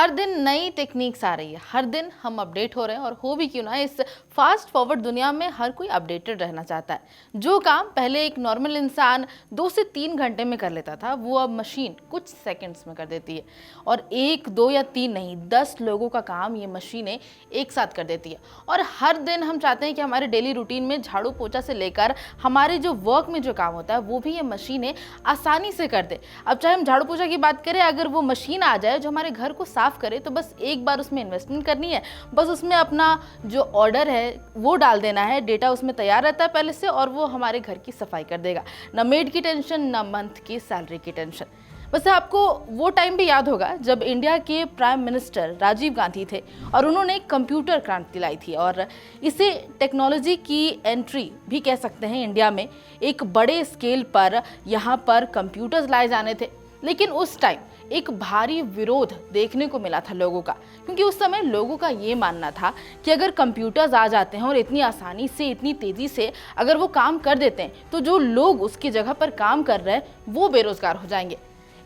हर दिन नई टेक्निक्स आ रही है, हर दिन हम अपडेट हो रहे हैं और हो भी क्यों ना, इस फास्ट फॉरवर्ड दुनिया में हर कोई अपडेटेड रहना चाहता है। जो काम पहले एक नॉर्मल इंसान 2 से 3 घंटे में कर लेता था, वो अब मशीन कुछ सेकंड्स में कर देती है। और 1, 2 या 3 नहीं, 10 लोगों का काम ये मशीनें एक साथ कर देती है। और हर दिन हम चाहते हैं कि हमारे डेली रूटीन में झाड़ू पोछा से लेकर हमारे जो वर्क में जो काम होता है वो भी ये मशीनें आसानी से कर दे। अब चाहे हम झाड़ू पोछा की बात करें, अगर वो मशीन आ जाए जो हमारे घर को साफ करे, तो बस एक बार उसमें इन्वेस्टमेंट करनी है, बस उसमें अपना जो ऑर्डर है वो डाल देना है, डेटा उसमें तैयार रहता है पहले से, और वो हमारे घर की सफाई कर देगा। ना मेड की टेंशन, ना मंथ की सैलरी की टेंशन। वैसे आपको वो टाइम भी याद होगा जब इंडिया के प्राइम मिनिस्टर राजीव गांधी थे और उन्होंने कंप्यूटर क्रांति लाई थी, और इसे टेक्नोलॉजी की एंट्री भी कह सकते हैं। इंडिया में एक बड़े स्केल पर यहाँ पर कंप्यूटर्स लाए जाने थे, लेकिन उस टाइम एक भारी विरोध देखने को मिला था लोगों का, क्योंकि उस समय लोगों का ये मानना था कि अगर कंप्यूटर्स आ जाते हैं और इतनी आसानी से, इतनी तेज़ी से अगर वो काम कर देते हैं, तो जो लोग उसकी जगह पर काम कर रहे हैं वो बेरोजगार हो जाएंगे।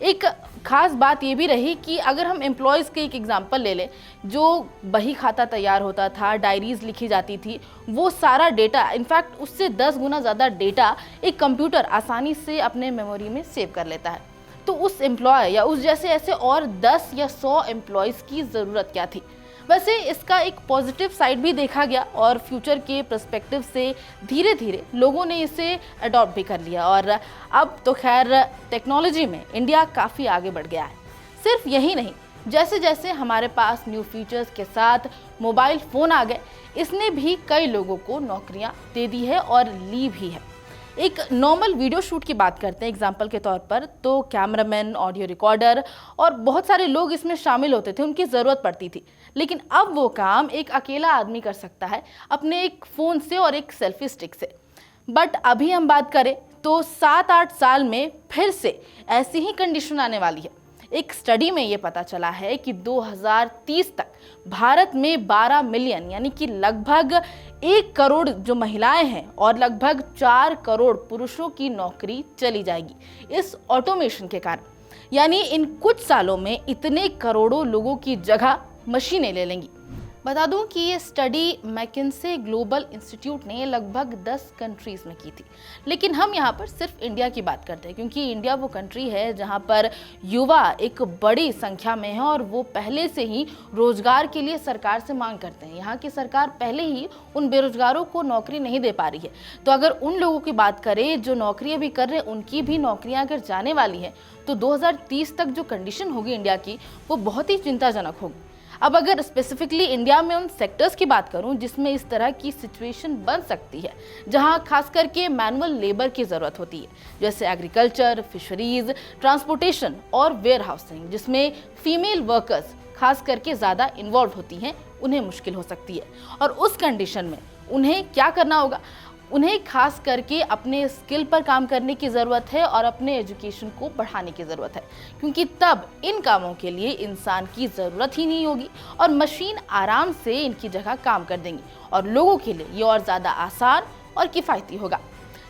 एक खास बात ये भी रही कि अगर हम एम्प्लॉयज़ के एक एग्जांपल ले लें, जो बही खाता तैयार होता था, डायरीज लिखी जाती थी, वो सारा डेटा, इनफैक्ट उससे 10 गुना ज़्यादा डेटा एक कंप्यूटर आसानी से अपने मेमोरी में सेव कर लेता है। तो उस एम्प्लॉय या उस जैसे ऐसे और 10 या 100 एम्प्लॉयज़ की ज़रूरत क्या थी। वैसे इसका एक पॉजिटिव साइड भी देखा गया और फ्यूचर के पर्सपेक्टिव से धीरे धीरे लोगों ने इसे अडॉप्ट भी कर लिया, और अब तो खैर टेक्नोलॉजी में इंडिया काफ़ी आगे बढ़ गया है। सिर्फ यही नहीं, जैसे जैसे हमारे पास न्यू फीचर्स के साथ मोबाइल फ़ोन आ गए, इसने भी कई लोगों को नौकरियां दे दी है और ली भी है। एक नॉर्मल वीडियो शूट की बात करते हैं एग्जाम्पल के तौर पर, तो कैमरामैन, ऑडियो रिकॉर्डर और बहुत सारे लोग इसमें शामिल होते थे, उनकी ज़रूरत पड़ती थी। लेकिन अब वो काम एक अकेला आदमी कर सकता है अपने एक फ़ोन से और एक सेल्फी स्टिक से। बट अभी हम बात करें तो 7-8 साल में फिर से ऐसी ही कंडीशन आने वाली है। एक स्टडी में ये पता चला है कि 2030 तक भारत में 12 मिलियन यानी कि लगभग 1 करोड़ जो महिलाएं हैं और लगभग 4 करोड़ पुरुषों की नौकरी चली जाएगी इस ऑटोमेशन के कारण। यानी इन कुछ सालों में इतने करोड़ों लोगों की जगह मशीनें ले लेंगी। बता दूं कि ये स्टडी मैकिन्से ग्लोबल इंस्टीट्यूट ने लगभग 10 कंट्रीज़ में की थी, लेकिन हम यहाँ पर सिर्फ इंडिया की बात करते हैं, क्योंकि इंडिया वो कंट्री है जहाँ पर युवा एक बड़ी संख्या में है और वो पहले से ही रोजगार के लिए सरकार से मांग करते हैं। यहाँ की सरकार पहले ही उन बेरोजगारों को नौकरी नहीं दे पा रही है, तो अगर उन लोगों की बात करें जो नौकरियाँ भी कर रहे हैं, उनकी भी नौकरियाँ अगर जाने वाली हैं, तो 2030 तक जो कंडीशन होगी इंडिया की, वो बहुत ही चिंताजनक होगी। अब अगर स्पेसिफिकली इंडिया में उन सेक्टर्स की बात करूं जिसमें इस तरह की सिचुएशन बन सकती है, जहां खास करके मैनुअल लेबर की ज़रूरत होती है, जैसे एग्रीकल्चर, फिशरीज, ट्रांसपोर्टेशन और वेयर हाउसिंग, जिसमें फीमेल वर्कर्स खास करके ज़्यादा इन्वॉल्व होती हैं, उन्हें मुश्किल हो सकती है। और उस कंडीशन में उन्हें क्या करना होगा? उन्हें खास करके अपने स्किल पर काम करने की ज़रूरत है और अपने एजुकेशन को बढ़ाने की ज़रूरत है, क्योंकि तब इन कामों के लिए इंसान की ज़रूरत ही नहीं होगी और मशीन आराम से इनकी जगह काम कर देंगी और लोगों के लिए ये और ज़्यादा आसान और किफ़ायती होगा।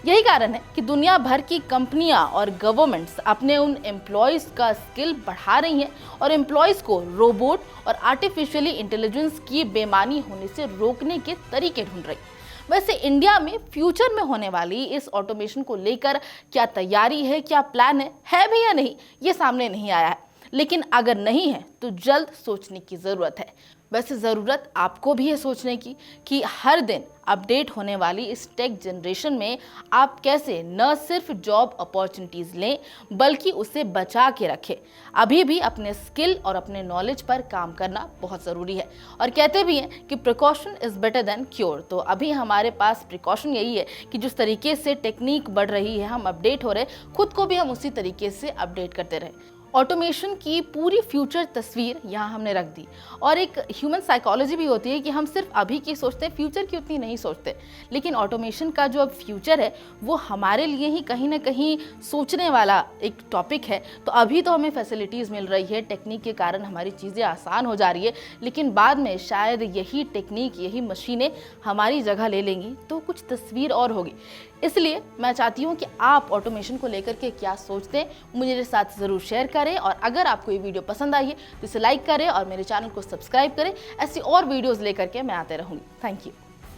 यही कारण है कि दुनिया भर की कंपनियां और गवर्नमेंट्स अपने उन एम्प्लॉयज़ का स्किल बढ़ा रही हैं और एम्प्लॉयज़ को रोबोट और आर्टिफिशियली इंटेलिजेंस की बेमानी होने से रोकने के तरीके ढूंढ रही। वैसे इंडिया में फ्यूचर में होने वाली इस ऑटोमेशन को लेकर क्या तैयारी है, क्या प्लान है भी या नहीं, ये सामने नहीं आया है। लेकिन अगर नहीं है तो जल्द सोचने की ज़रूरत है। वैसे ज़रूरत आपको भी है सोचने की कि हर दिन अपडेट होने वाली इस टेक जनरेशन में आप कैसे न सिर्फ जॉब अपॉर्चुनिटीज़ लें, बल्कि उसे बचा के रखें। अभी भी अपने स्किल और अपने नॉलेज पर काम करना बहुत ज़रूरी है, और कहते भी हैं कि precaution is better than cure. तो अभी हमारे पास प्रिकॉशन यही है कि जिस तरीके से टेक्निक बढ़ रही है, हम अपडेट हो रहे, खुद को भी हम उसी तरीके से अपडेट करते रहें। ऑटोमेशन की पूरी फ्यूचर तस्वीर यहाँ हमने रख दी, और एक ह्यूमन साइकोलॉजी भी होती है कि हम सिर्फ अभी की सोचते हैं, फ्यूचर की उतनी नहीं सोचते। लेकिन ऑटोमेशन का जो अब फ्यूचर है वो हमारे लिए ही कहीं ना कहीं सोचने वाला एक टॉपिक है। तो अभी तो हमें फैसिलिटीज़ मिल रही है, टेक्निक के कारण हमारी चीज़ें आसान हो जा रही है, लेकिन बाद में शायद यही टेक्निक, यही मशीनें हमारी जगह ले लेंगी, तो कुछ तस्वीर और होगी। इसलिए मैं चाहती हूँ कि आप ऑटोमेशन को लेकर के क्या सोचते हैं, मुझे साथ ज़रूर शेयर करें। करें, और अगर आपको ये वीडियो पसंद आई है तो इसे लाइक करें और मेरे चैनल को सब्सक्राइब करें। ऐसी और वीडियोज़ लेकर के मैं आते रहूँगी। Thank you.